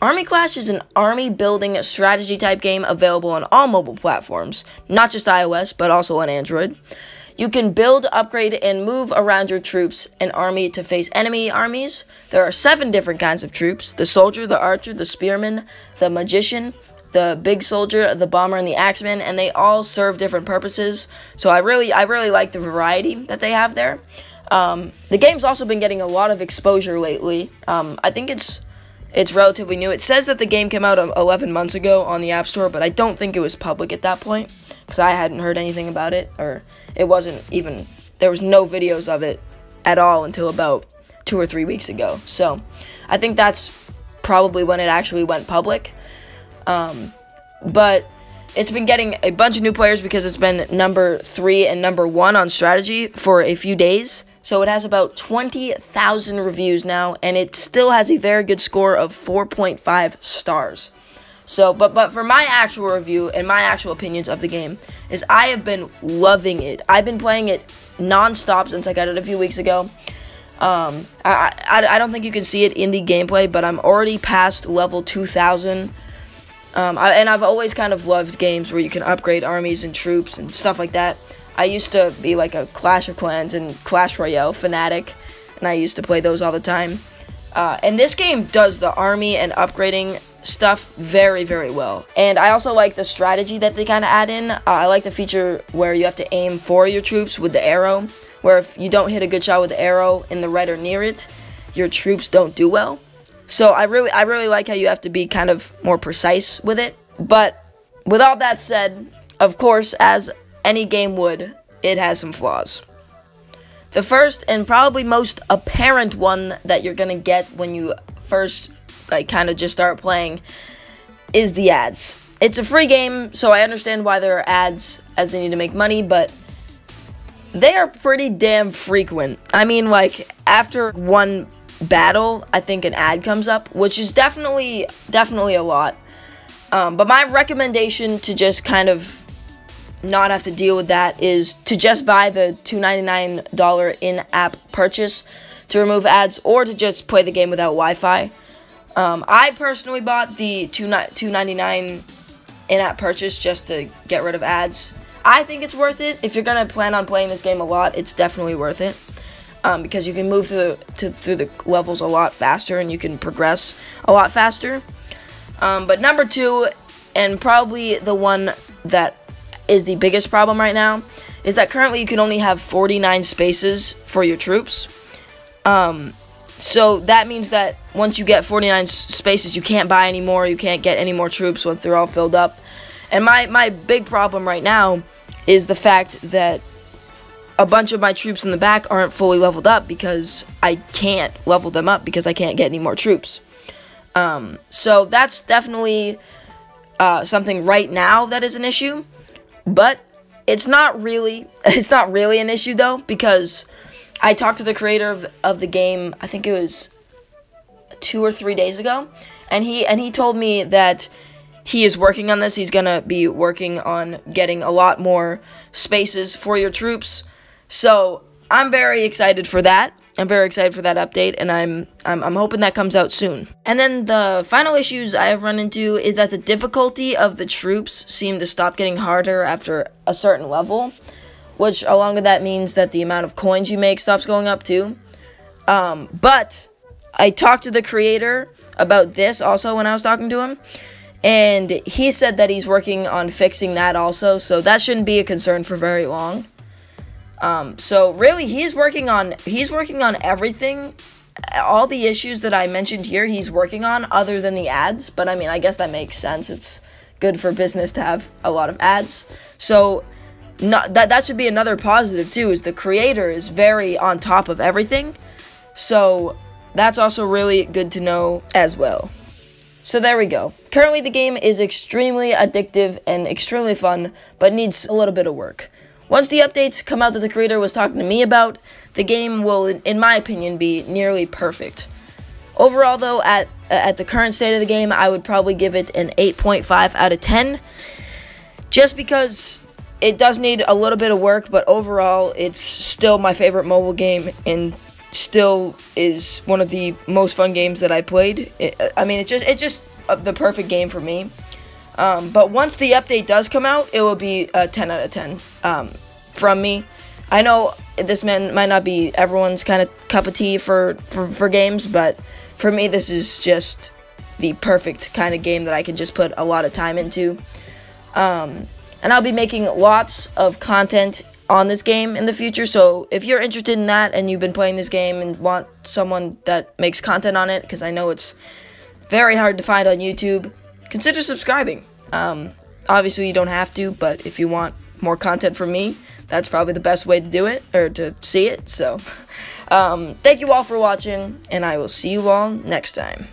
Army Clash is an army building strategy type game available on all mobile platforms, not just iOS, but also on Android. You can build, upgrade, and move around your troops and army to face enemy armies. There are 7 different kinds of troops: the soldier, the archer, the spearman, the magician, the big soldier, the bomber, and the axeman, and they all serve different purposes. So I really like the variety that they have there. The game's also been getting a lot of exposure lately. I think it's relatively new. It says that the game came out 11 months ago on the App Store, but I don't think it was public at that point, because I hadn't heard anything about it, or it wasn't even, there was no videos of it at all until about 2 or 3 weeks ago. So I think that's probably when it actually went public. But it's been getting a bunch of new players because it's been number 3 and number 1 on strategy for a few days. So it has about 20,000 reviews now, and it still has a very good score of 4.5 stars. So, but for my actual review and my actual opinions of the game is I have been loving it. I've been playing it non-stop since I got it a few weeks ago. I don't think you can see it in the gameplay, but I'm already past level 2,000. And I've always kind of loved games where you can upgrade armies and troops and stuff like that. I used to be like a Clash of Clans and Clash Royale fanatic, and I used to play those all the time. And this game does the army and upgrading stuff very, very well. And I also like the strategy that they kind of add in. I like the feature where you have to aim for your troops with the arrow, where if you don't hit a good shot with the arrow in the red or near it, your troops don't do well. So I really like how you have to be kind of more precise with it. But with all that said, of course, as any game would, it has some flaws. The first and probably most apparent one that you're gonna get when you first kind of just start playing is the ads. It's a free game, so I understand why there are ads, as they need to make money, but they are pretty damn frequent. I mean, like, after one battle, I think an ad comes up, which is definitely a lot. But my recommendation to just kind of not have to deal with that is to just buy the $2.99 in-app purchase to remove ads, or to just play the game without Wi-Fi. I personally bought the $2.99 in-app purchase just to get rid of ads. I think it's worth it. If you're gonna plan on playing this game a lot, it's definitely worth it. Because you can move through the levels a lot faster, and you can progress a lot faster. But number 2, and probably the one that is the biggest problem right now, is that currently you can only have 49 spaces for your troops. So that means that once you get 49 spaces, you can't buy any more, you can't get any more troops once they're all filled up. And my big problem right now is the fact that a bunch of my troops in the back aren't fully leveled up because I can't level them up because I can't get any more troops. So that's definitely something right now that is an issue. But it's not really an issue though, because I talked to the creator of the game, I think it was 2 or 3 days ago, and he told me that he is working on this. He's gonna be working on getting a lot more spaces for your troops. So I'm very excited for that. I'm very excited for that update, and I'm hoping that comes out soon. And then the final issues I have run into is that the difficulty of the troops seem to stop getting harder after a certain level, which along with that means that the amount of coins you make stops going up too. But I talked to the creator about this also when I was talking to him, and he said that he's working on fixing that also, so that shouldn't be a concern for very long. So really, he's working on everything. All the issues that I mentioned here, he's working on, other than the ads. But I mean, I guess that makes sense. It's good for business to have a lot of ads. So that should be another positive too, is the creator is very on top of everything. So that's also really good to know as well. So there we go. Currently, the game is extremely addictive and extremely fun, but needs a little bit of work. Once the updates come out that the creator was talking to me about, the game will, in my opinion, be nearly perfect. Overall, though, at the current state of the game, I would probably give it an 8.5 out of 10, just because it does need a little bit of work, but overall, it's still my favorite mobile game in still is one of the most fun games that I played. It's just the perfect game for me. But once the update does come out, it will be a 10 out of 10 from me. I know this might not be everyone's kind of cup of tea for games, but for me, this is just the perfect kind of game that I can just put a lot of time into. And I'll be making lots of content on this game in the future, so if you're interested in that and you've been playing this game and want someone that makes content on it, because I know it's very hard to find on YouTube, consider subscribing. Obviously you don't have to, but if you want more content from me, that's probably the best way to do it, or to see it. So thank you all for watching, and I will see you all next time.